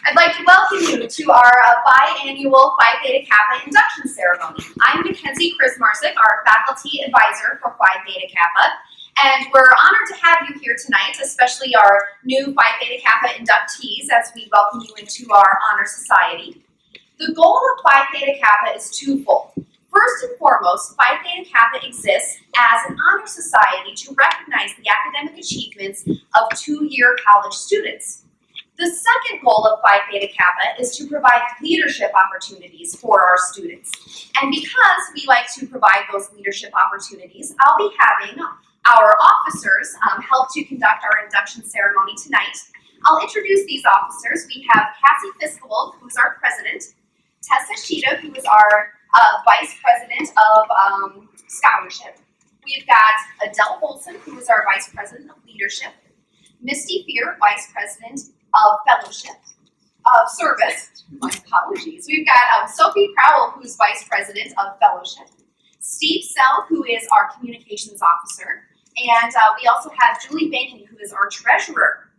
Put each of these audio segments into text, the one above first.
I'd like to welcome you to our biannual Phi Theta Kappa induction ceremony. I'm Mackenzie Krismarsik, our faculty advisor for Phi Theta Kappa, and we're honored to have you here tonight, especially our new Phi Theta Kappa inductees as we welcome you into our honor society. The goal of Phi Theta Kappa is twofold. First and foremost, Phi Theta Kappa exists as an honor society to recognize the academic achievements of two-year college students. The second goal of Phi Theta Kappa is to provide leadership opportunities for our students. And because we like to provide those leadership opportunities, I'll be having our officers help to conduct our induction ceremony tonight. I'll introduce these officers. We have Cassie Fiskewald, who is our president, Tessa Sheeta, who is our vice president of scholarship. We've got Adele Olson, who is our vice president of leadership, Misty Fear, vice president of fellowship, of service, my apologies. We've got Sophie Crowell, who's vice president of fellowship, Steve Sell, who is our communications officer, and we also have Julie Banking, who is our treasurer.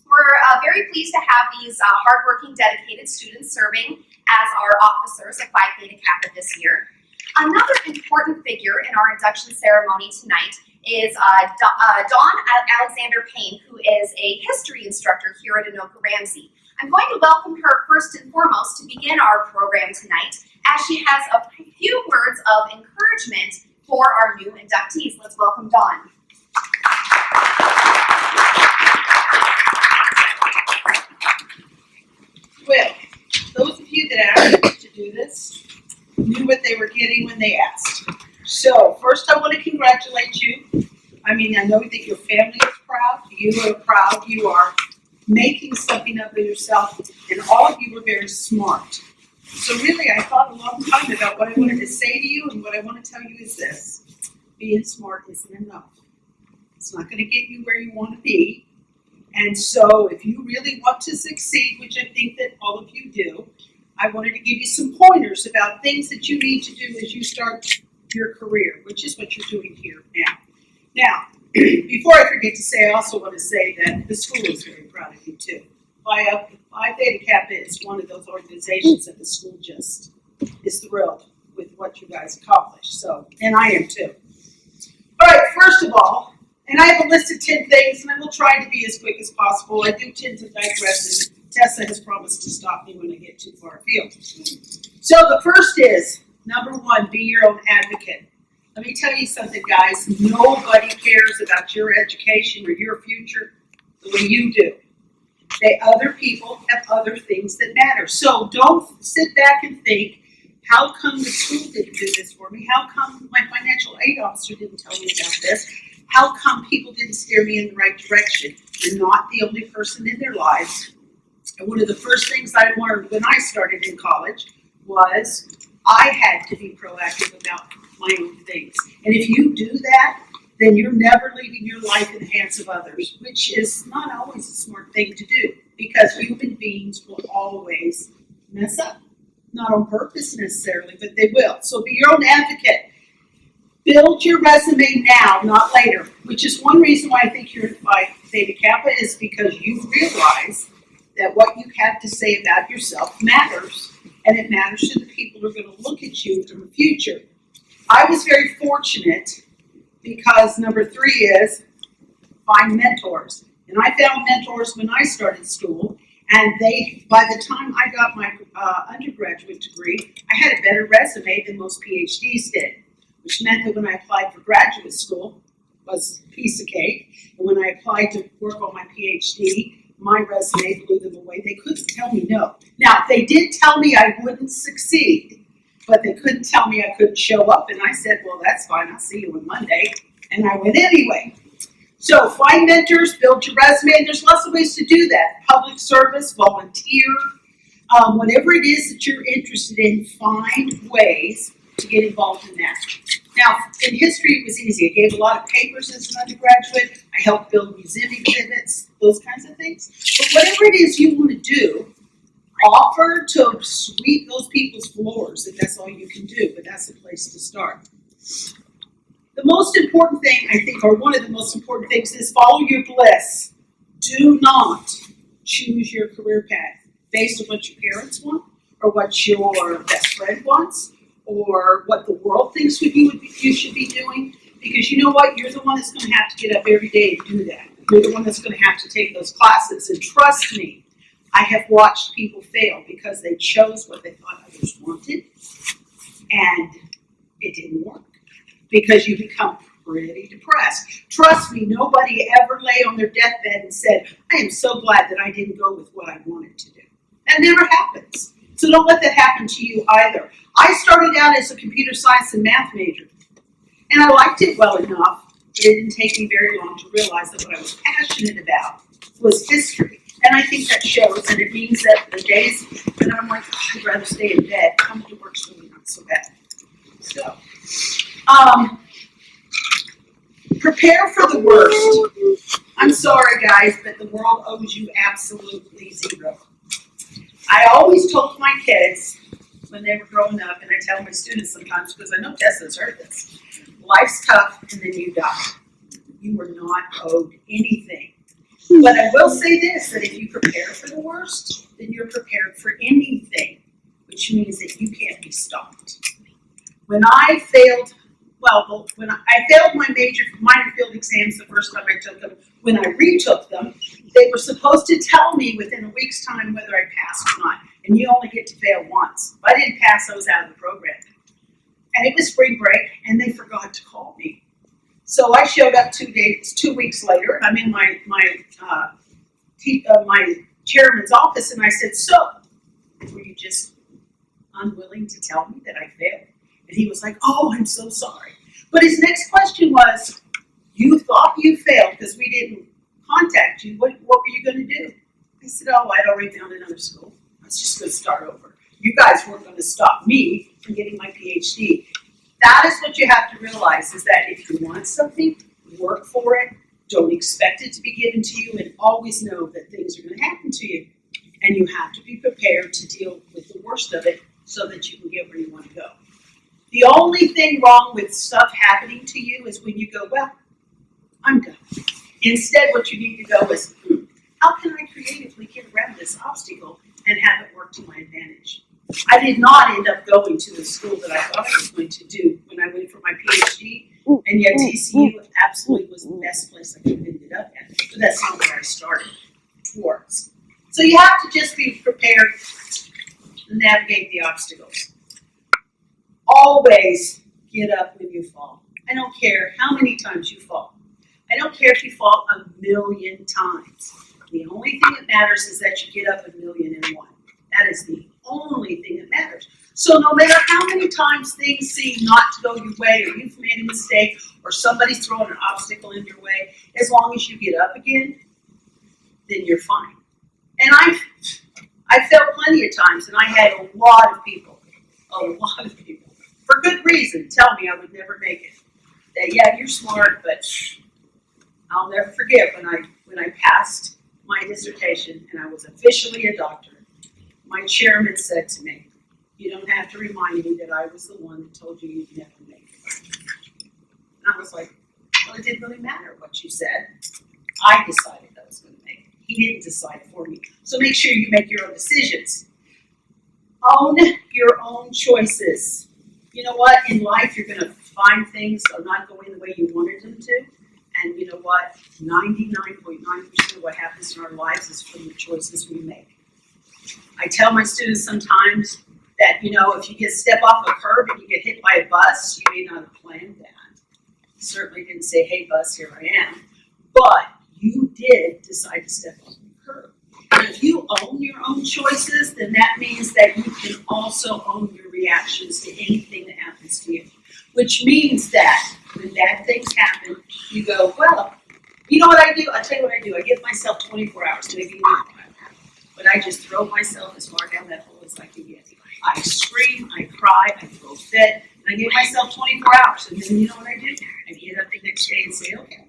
We're very pleased to have these hardworking, dedicated students serving as our officers of Phi Theta Kappa this year. Another important figure in our induction ceremony tonight is Dawn Alexander Payne, who is a history instructor here at Anoka Ramsey. I'm going to welcome her first and foremost to begin our program tonight, as she has a few words of encouragement for our new inductees. Let's welcome Dawn. Well, those of you that asked us to do this knew what they were getting when they asked. So, first I want to congratulate you. I mean, I know that your family is proud, you are proud, you are making something of yourself, and all of you are very smart. So really, I thought a long time about what I wanted to say to you, and what I want to tell you is this. Being smart isn't enough. It's not going to get you where you want to be. And so, if you really want to succeed, which I think that all of you do, I wanted to give you some pointers about things that you need to do as you start your career, which is what you're doing here now. Now, before I forget to say, I also want to say that the school is very proud of you too. Phi Theta Kappa is one of those organizations that the school just is thrilled with what you guys accomplished. So, and I am too. All right, first of all, and I have a list of 10 things, and I will try to be as quick as possible. I do tend to digress, and Tessa has promised to stop me when I get too far afield. So the first is, number one, be your own advocate. Let me tell you something, guys. Nobody cares about your education or your future the way you do. Other people have other things that matter. So don't sit back and think, how come the school didn't do this for me? How come my financial aid officer didn't tell me about this? How come people didn't steer me in the right direction? You're not the only person in their lives. And one of the first things I learned when I started in college was I had to be proactive about my own things. And if you do that, then you're never leaving your life in the hands of others, which is not always a smart thing to do, because human beings will always mess up. Not on purpose necessarily, but they will. So be your own advocate. Build your resume now, not later, which is one reason why I think you're at Phi Theta Kappa, is because you realize that what you have to say about yourself matters, and it matters to the people who are going to look at you in the future. I was very fortunate because number three is find mentors. And I found mentors when I started school, and by the time I got my undergraduate degree, I had a better resume than most PhDs did, which meant that when I applied for graduate school, it was a piece of cake. And when I applied to work on my PhD, my resume blew them away. They couldn't tell me no. Now, they did tell me I wouldn't succeed, but they couldn't tell me I couldn't show up. And I said, well, that's fine. I'll see you on Monday. And I went anyway. So find mentors, build your resume. And there's lots of ways to do that. Public service, volunteer, whatever it is that you're interested in, find ways to get involved in that. Now, in history, it was easy. I gave a lot of papers as an undergraduate. I helped build museum exhibits, those kinds of things. But whatever it is you want to do, offer to sweep those people's floors if that's all you can do, but that's a place to start. The most important thing, I think, or one of the most important things, is follow your bliss. Do not choose your career path based on what your parents want, or what your best friend wants, or what the world thinks you should be doing. Because you know what? You're the one that's going to have to get up every day and do that. You're the one that's going to have to take those classes. And trust me, I have watched people fail because they chose what they thought others wanted, and it didn't work. Because you become pretty depressed. Trust me, nobody ever lay on their deathbed and said, I am so glad that I didn't go with what I wanted to do. That never happens. So don't let that happen to you either. I started out as a computer science and math major, and I liked it well enough. It didn't take me very long to realize that what I was passionate about was history. And I think that shows, and it means that the days when I'm like, oh, I'd rather stay in bed, coming to work's really not so bad. So, prepare for the worst. I'm sorry, guys, but the world owes you absolutely zero. I always told my kids when they were growing up, and I tell my students sometimes, because I know Tessa's heard this, life's tough and then you die. You are not owed anything. But I will say this, that if you prepare for the worst, then you're prepared for anything, which means that you can't be stopped. When I failed, when I failed my minor field exams the first time I took them, when I retook them, they were supposed to tell me within a week's time whether I passed or not. And you only get to fail once. If I didn't pass, I was out of the program. And it was spring break, and they forgot to call me. So I showed up 2 weeks later. I'm in my chairman's office, and I said, so, were you just unwilling to tell me that I failed? And he was like, oh, I'm so sorry. But his next question was, you thought you failed because we didn't contact you. What were you going to do? I said, oh, I'd already found another school. I was just going to start over. You guys weren't going to stop me from getting my PhD. That is what you have to realize, is that if you want something, work for it. Don't expect it to be given to you, and always know that things are going to happen to you. And you have to be prepared to deal with the worst of it so that you can get where you want to go. The only thing wrong with stuff happening to you is when you go, well, I'm done. Instead, what you need to go is, how can I creatively get around this obstacle and have it work to my advantage? I did not end up going to the school that I thought I was going to do when I went for my PhD, and yet TCU absolutely was the best place I could have ended up at. But that's not where I started towards. So you have to just be prepared to navigate the obstacles. Always get up when you fall. I don't care how many times you fall. I don't care if you fall 1,000,000 times. The only thing that matters is that you get up 1,000,001. That is the only thing that matters. So no matter how many times things seem not to go your way, or you've made a mistake, or somebody's throwing an obstacle in your way, as long as you get up again, then you're fine. And I failed plenty of times, and I had a lot of people, for good reason, tell me I would never make it. That, yeah, you're smart, but I'll never forget when I passed my dissertation and I was officially a doctor. My chairman said to me, you don't have to remind me that I was the one that told you you'd never make it. And I was like, well, it didn't really matter what you said. I decided I was going to make it. He didn't decide for me. So make sure you make your own decisions. Own your own choices. You know what? In life, you're going to find things are not going the way you wanted them to. And you know what? 99.9% of what happens in our lives is from the choices we make. I tell my students sometimes that, you know, if you step off a curb and you get hit by a bus, you may not have planned that. You certainly didn't say, hey, bus, here I am. But you did decide to step off the curb. And if you own your own choices, then that means that you can also own your reactions to anything that happens to you. Which means that when bad things happen, you go, well, you know what I do? I'll tell you what I do. I give myself 24 hours, maybe not. But I just throw myself as far down that hole as I can get. I scream, I cry, I throw a fit, and I give myself 24 hours. And then you know what I do? I get up the next day and say, okay,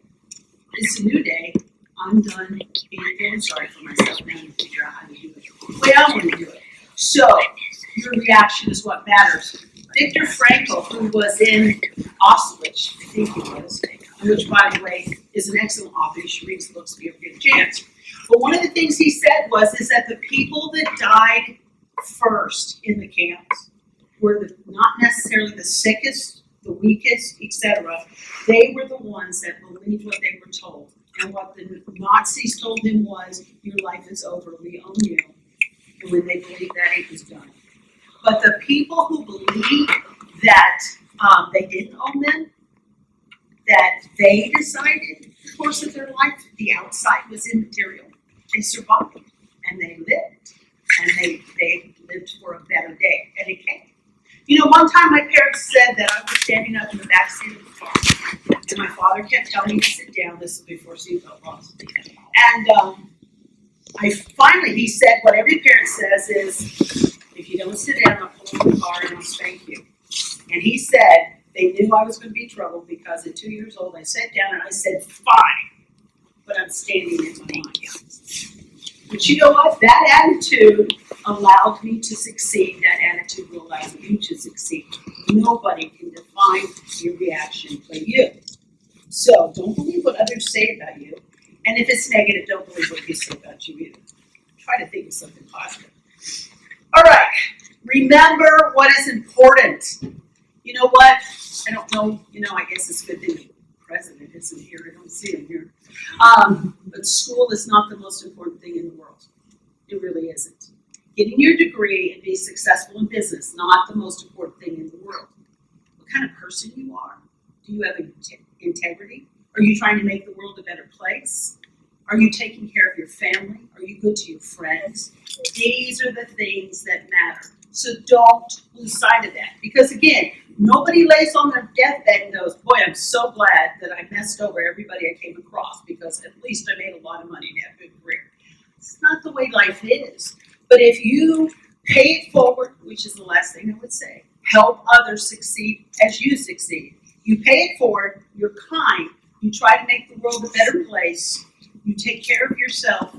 it's a new day. I'm done feeling sorry for myself. Now I can figure out how to do it the way I want to do it. So your reaction is what matters. Viktor Frankl, who was in Auschwitz, I think he was, which, by the way, is an excellent author. You should read his books if you ever get a chance. But one of the things he said is that the people that died first in the camps were not necessarily the sickest, the weakest, etc. They were the ones that believed what they were told. And what the Nazis told him was, your life is over, we own you. And when they believed that, it was done. But the people who believed that they didn't own them, that they decided the course of their life, the outside was immaterial. They survived, and they lived, and they lived for a better day, and it came. You know, one time my parents said that I was standing up in the back seat of the car, and my father kept telling me to sit down. This was before seatbelt laws. And he said what every parent says is, if you don't sit down, I'll pull over the car and I'll spank you. And he said, they knew I was going to be in trouble because at 2 years old, I sat down and I said, fine, but I'm standing in my mind. But you know what? That attitude allowed me to succeed. That attitude will allow you to succeed. Nobody can define your reaction but you. So don't believe what others say about you. And if it's negative, don't believe what you say about you either. Try to think of something positive. All right. Remember what is important. You know what? I don't know. I guess it's a good thing the president isn't here. I don't see him here. But school is not the most important thing in the world. It really isn't. Getting your degree and being successful in business, not the most important thing in the world. What kind of person you are? Do you have integrity? Are you trying to make the world a better place? Are you taking care of your family? Are you good to your friends? These are the things that matter. So don't lose sight of that. Because again, nobody lays on their deathbed and goes, boy, I'm so glad that I messed over everybody I came across because at least I made a lot of money and had a good career. It's not the way life is. But if you pay it forward, which is the last thing I would say, help others succeed as you succeed. You pay it forward, you're kind, you try to make the world a better place, you take care of yourself,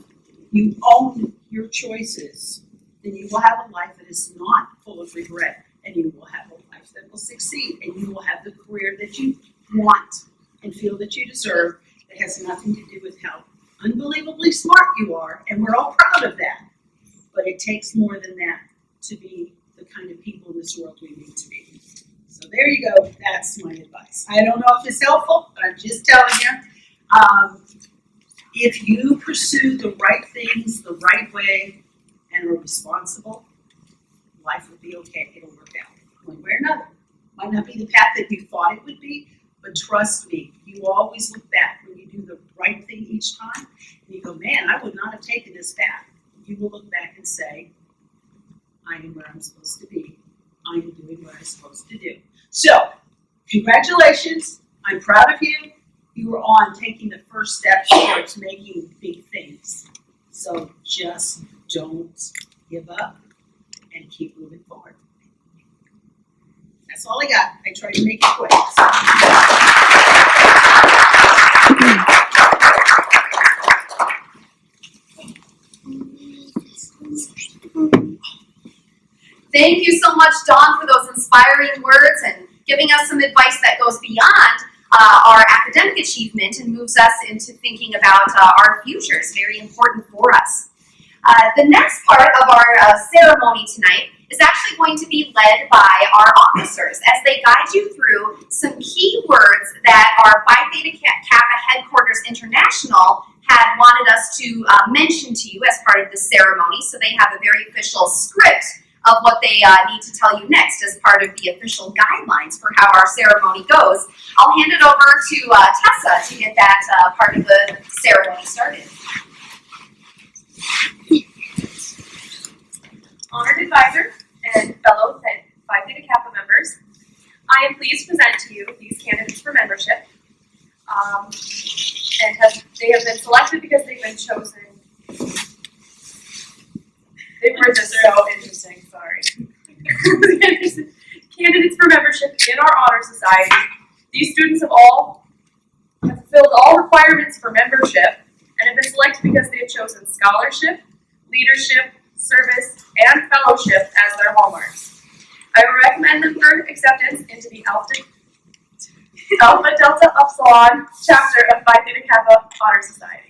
you own your choices, then you will have a life that is not full of regret, and you will have a life that will succeed, and you will have the career that you want and feel that you deserve that has nothing to do with how unbelievably smart you are, and we're all proud of that. But it takes more than that to be the kind of people in this world we need to be. So there you go. That's my advice. I don't know if it's helpful, but I'm just telling you. If you pursue the right things the right way and are responsible, life will be okay. It'll work out one way or another. Might not be the path that you thought it would be, but trust me, you always look back when you do the right thing each time, and you go, man, I would not have taken this path. You will look back and say, I am where I'm supposed to be. I am doing what I'm supposed to do. So, congratulations. I'm proud of you. You are on taking the first step towards making big things. So just don't give up and keep moving forward. That's all I got. I tried to make it quick. Thank you so much, Dawn, for those inspiring words and giving us some advice that goes beyond our academic achievement and moves us into thinking about our future. It's very important for us. The next part of our ceremony tonight is actually going to be led by our officers as they guide you through some key words that our Phi Theta Kappa Headquarters International had wanted us to mention to you as part of the ceremony. So they have a very official script of what they need to tell you next as part of the official guidelines for how our ceremony goes. I'll hand it over to Tessa to get that part of the ceremony started. Honored advisor and fellow Phi Theta Kappa members, I am pleased to present to you these candidates for membership. They have been selected because they've been chosen. They were just so interesting, sorry. Candidates for membership in our honor society. These students have fulfilled all requirements for membership and have been selected because they have chosen scholarship, leadership, service, and fellowship as their hallmarks. I recommend them for acceptance into the Alpha Delta Upsilon chapter of Phi Theta Kappa Honor Society.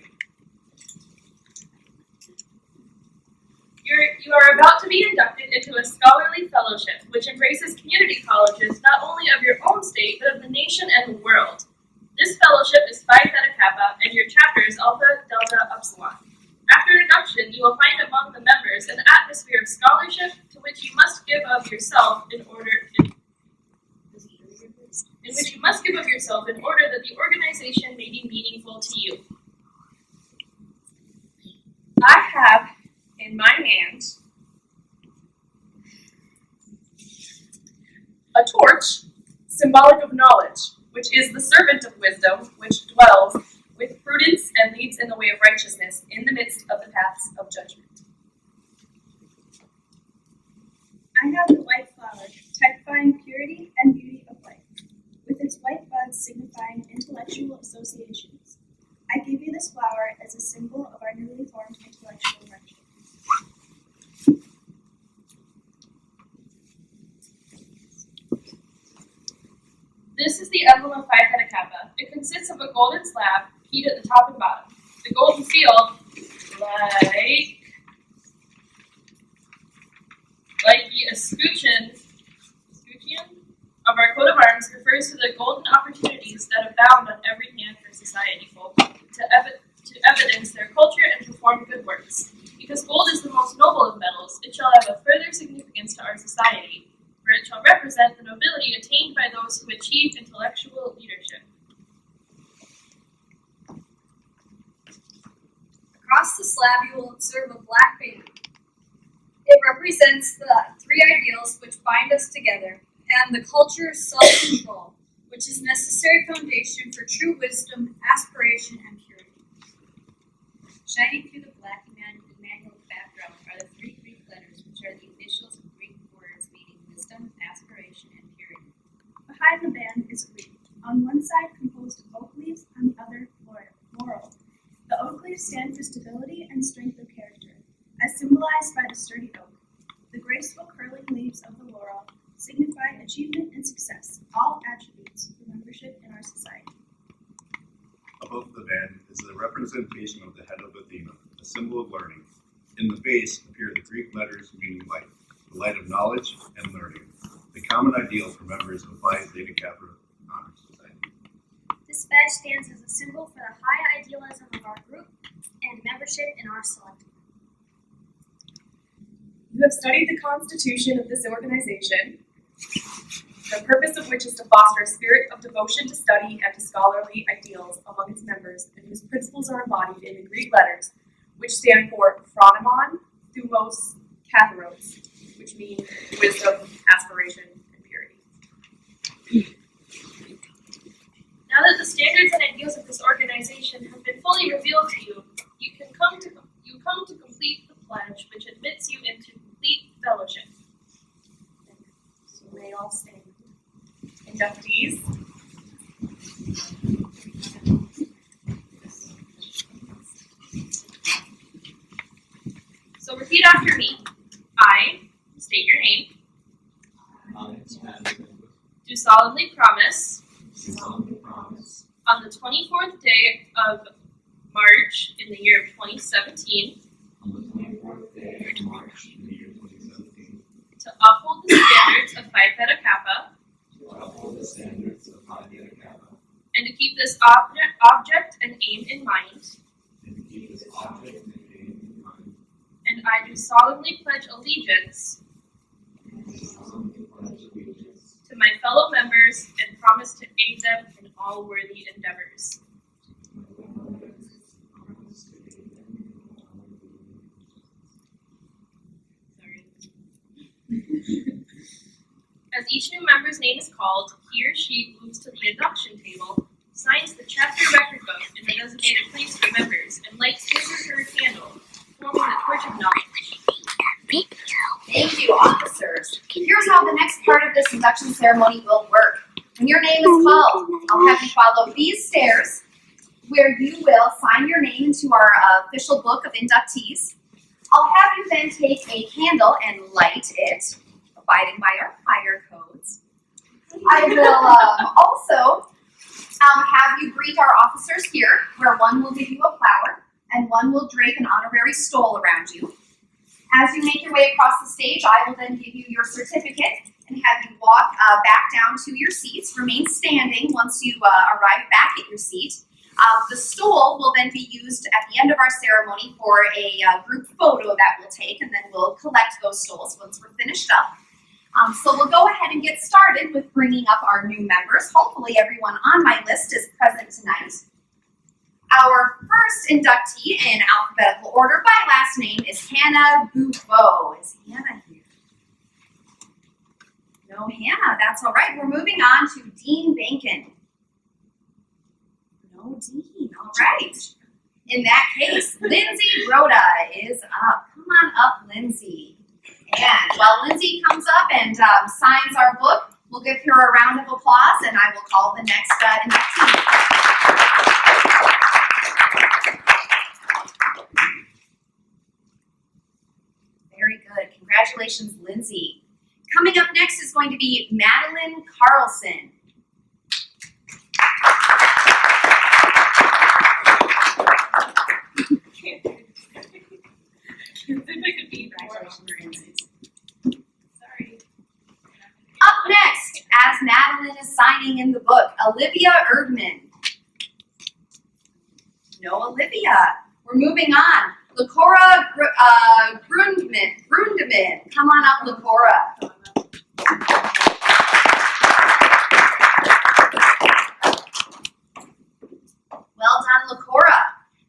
You are about to be inducted into a scholarly fellowship, which embraces community colleges not only of your own state, but of the nation and the world. This fellowship is Phi Theta Kappa, and your chapter is Alpha Delta Upsilon. After induction, you will find among the members an atmosphere of scholarship to which you must give of yourself in order that the organization may be meaningful to you. I have in my hand a torch, symbolic of knowledge, which is the servant of wisdom, which dwells with prudence and leads in the way of righteousness in the midst of the paths of judgment. I have the white flower, typifying purity and beauty of life, with its white buds signifying intellectual associations. I give you this flower as a symbol of our newly formed intellectual friendship. This is the emblem of Phi Theta Kappa. It consists of a golden slab, keyed at the top and bottom. The golden seal, like the escutcheon of our coat of arms, refers to the golden opportunities that abound on every hand for society folk to evidence their culture and perform good works. Because gold is the most noble of metals, it shall have a further significance to our society, for it shall represent the nobility attained by those who achieve intellectual leadership. Across the slab you will observe a black band. It represents the three ideals which bind us together, and the culture of self-control, which is a necessary foundation for true wisdom, aspiration, and purity. Shining through the black Emmanuel background are the three Greek letters, which are the initials of Greek words meaning wisdom, aspiration, and purity. Behind the band is a wreath, on one side composed of oak leaves, on the other laurel. The oak leaves stand for stability and strength of character, as symbolized by the sturdy oak. The graceful curling leaves of the laurel signify achievement and success, all attributes for membership in our society. Above the band is the representation of the head of Athena, a symbol of learning. In the base appear the Greek letters meaning light, the light of knowledge and learning, the common ideal for members of Phi Theta Kappa Honor Society. This badge stands as a symbol for the high idealism of our group and membership in our select. You have studied the constitution of this organization, the purpose of which is to foster a spirit of devotion to study and to scholarly ideals among its members, and whose principles are embodied in the Greek letters, which stand for phronemon, thumos, katharos, which mean wisdom, aspiration, and purity. Now that the standards and ideals of this organization have been fully revealed to you, you come to complete the pledge, which admits you into complete fellowship. So may all stand. Inductees. So repeat after me. I state your name. Do solemnly promise. On the 24th day of March in the year of 2017. To uphold the standards of Phi Theta Kappa. And to keep this object and aim in mind. And I do solemnly pledge allegiance to my fellow members and promise to aid them in all worthy endeavors. As each new member's name is called, he or she moves to the induction table, signs the chapter record book in the designated place for members, and lights his or her candle, forming the torch of knowledge. Thank you, officers. Here's how the next part of this induction ceremony will work. When your name is called, I'll have you follow these stairs, where you will sign your name into our official book of inductees. I'll have you then take a candle and light it, abiding by our fire codes. I will also have you greet our officers here, where one will give you a flower and one will drape an honorary stole around you. As As you make your way across the stage, I will then give you your certificate and have you walk back down to your seats. Remain standing once you arrive back at your seat. The stool will then be used at the end of our ceremony for a group photo that we'll take, and then we'll collect those stools once we're finished up. So we'll go ahead and get started with bringing up our new members. Hopefully everyone on my list is present tonight. Our first inductee in alphabetical order by last name is Hannah Buffo. Is Hannah here? No Hannah, that's all right. We're moving on to Dean Bankin. No Dean, all right. In that case, Lindsay Rhoda is up. Come on up, Lindsay. And while Lindsay comes up and signs our book, we'll give her a round of applause and I will call the next inductee. Very good. Congratulations, Lindsay. Coming up next is going to be Madeline Carlson. Up next, as Madeline is signing in the book, Olivia Erdman. No Olivia. We're moving on. Lakora Grundeman. Come on up, Lakora. Well done, Lakora.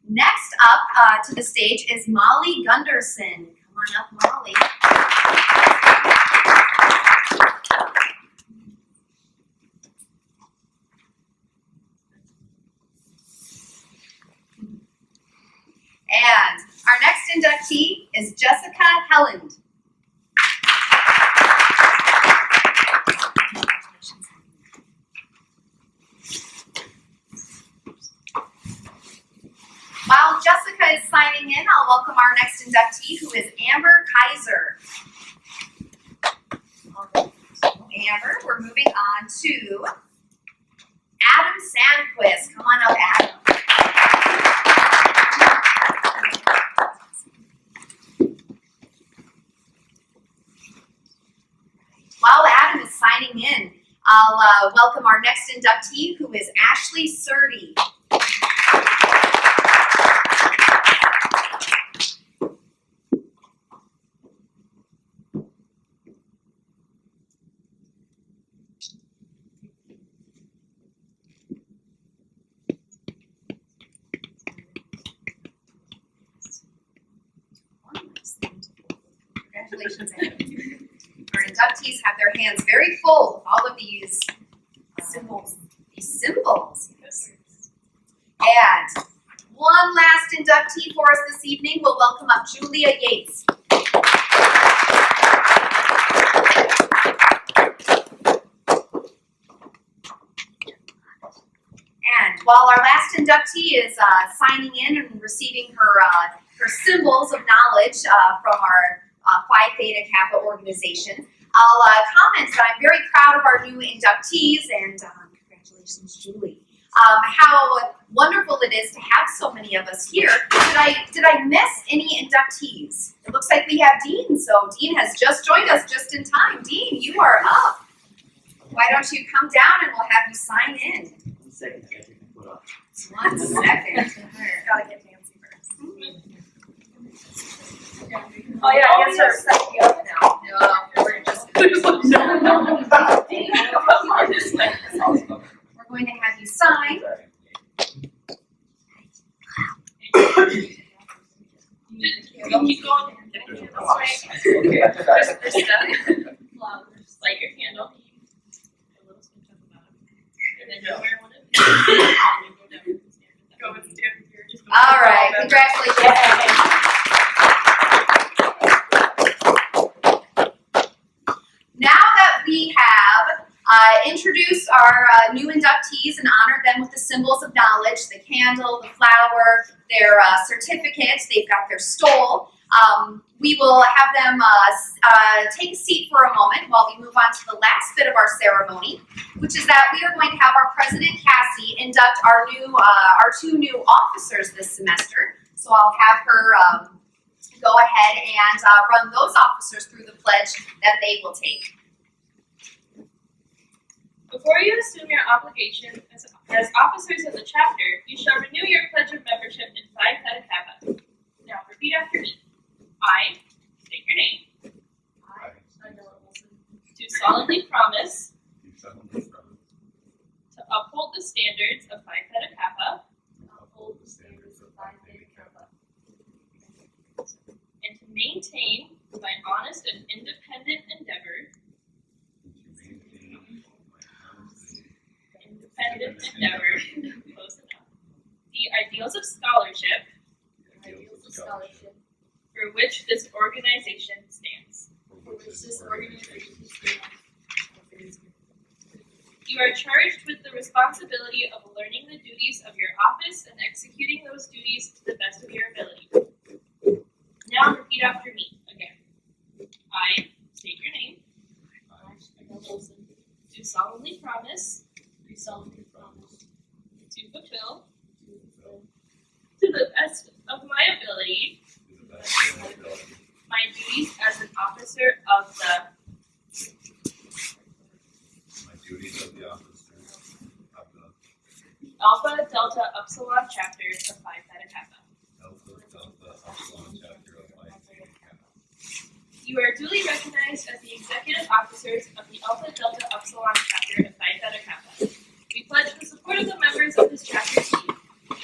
Next up to the stage is Molly Gunderson. Come on up, Molly. And our next inductee is Jessica Helland. While Jessica is signing in, I'll welcome our next inductee, who is Amber Kaiser. Amber, we're moving on to Adam Sandquist. Come on up, Adam. While Adam is signing in, I'll welcome our next inductee, who is Ashley Surdy. Congratulations, Adam. Our inductees have their hands very full with all of these symbols. And one last inductee for us this evening. We'll welcome up Julia Yates. And while our last inductee is signing in and receiving her symbols of knowledge from our Phi Theta Kappa organization, I'll comment that I'm very proud of our new inductees, and congratulations, Julie. How wonderful it is to have so many of us here. Did I miss any inductees? It looks like we have Dean, so Dean has just joined us just in time. Dean, you are up. Why don't you come down and we'll have you sign in. 1 second, I got to put up. 1 second. Gotta get Nancy first. Oh yeah, I guess we're setting you up now. No, we're just No. we're going to have you sign. Keep going. Okay, I took There's that. stuff. Flowers, like your candle. A little switch on the bottom. And then you wear one of these. And you go down and stand. Go and stand here. Just go All right, congratulations. Now that we have introduced our new inductees and honored them with the symbols of knowledge, the candle, the flower, their certificates, they've got their stole, we will have them take a seat for a moment while we move on to the last bit of our ceremony, which is that we are going to have our President Cassie induct our two new officers this semester. So I'll have her go ahead and run those officers through the pledge that they will take. Before you assume your obligation as officers of the chapter, you shall renew your pledge of membership in Phi Theta Kappa. Now repeat after me. I state your name. Do solemnly promise to uphold the standards of Phi Theta Kappa and to maintain by honest and independent endeavor close enough, the ideals of scholarship for which this organization stands. You are charged with the responsibility of learning the duties of your office and executing those duties to the best of your ability. Now repeat after me again. I state your name. Do solemnly promise to fulfill to the best of my ability my duties as an officer of the Alpha Delta Upsilon chapter of Phi Theta Kappa. You are duly recognized as the executive officers of the Alpha Delta Upsilon chapter of Phi Theta Kappa. We pledge the support of the members of this chapter team.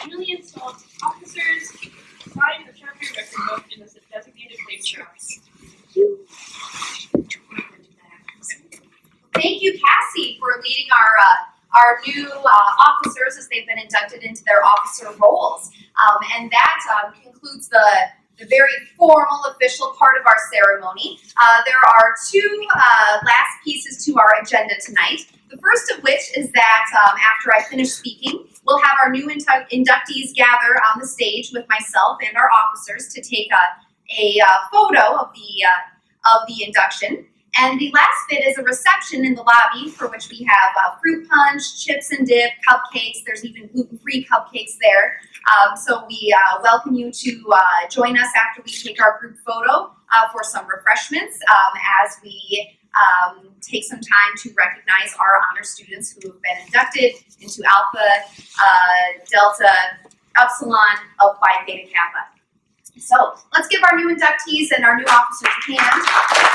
Newly installed officers sign the chapter record book in the designated place for us. Thank you, Cassie, for leading our new officers as they've been inducted into their officer roles. And that concludes the very formal, official part of our ceremony. There are two last pieces to our agenda tonight. The first of which is that after I finish speaking, we'll have our new inductees gather on the stage with myself and our officers to take a photo of the induction. And the last bit is a reception in the lobby for which we have fruit punch, chips and dip, cupcakes. There's even gluten-free cupcakes there. So we welcome you to join us after we take our group photo for some refreshments as we take some time to recognize our honor students who have been inducted into Alpha, Delta, Upsilon of Phi Theta Kappa. So let's give our new inductees and our new officers a hand.